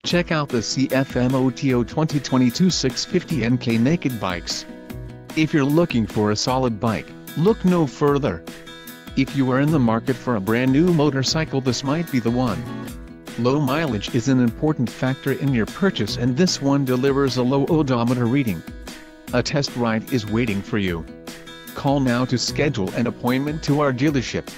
Check out the CFMOTO 2022 650NK naked bikes. If you're looking for a solid bike, look no further. If you are in the market for a brand new motorcycle, this might be the one. Low mileage is an important factor in your purchase, and this one delivers a low odometer reading. A test ride is waiting for you. Call now to schedule an appointment to our dealership.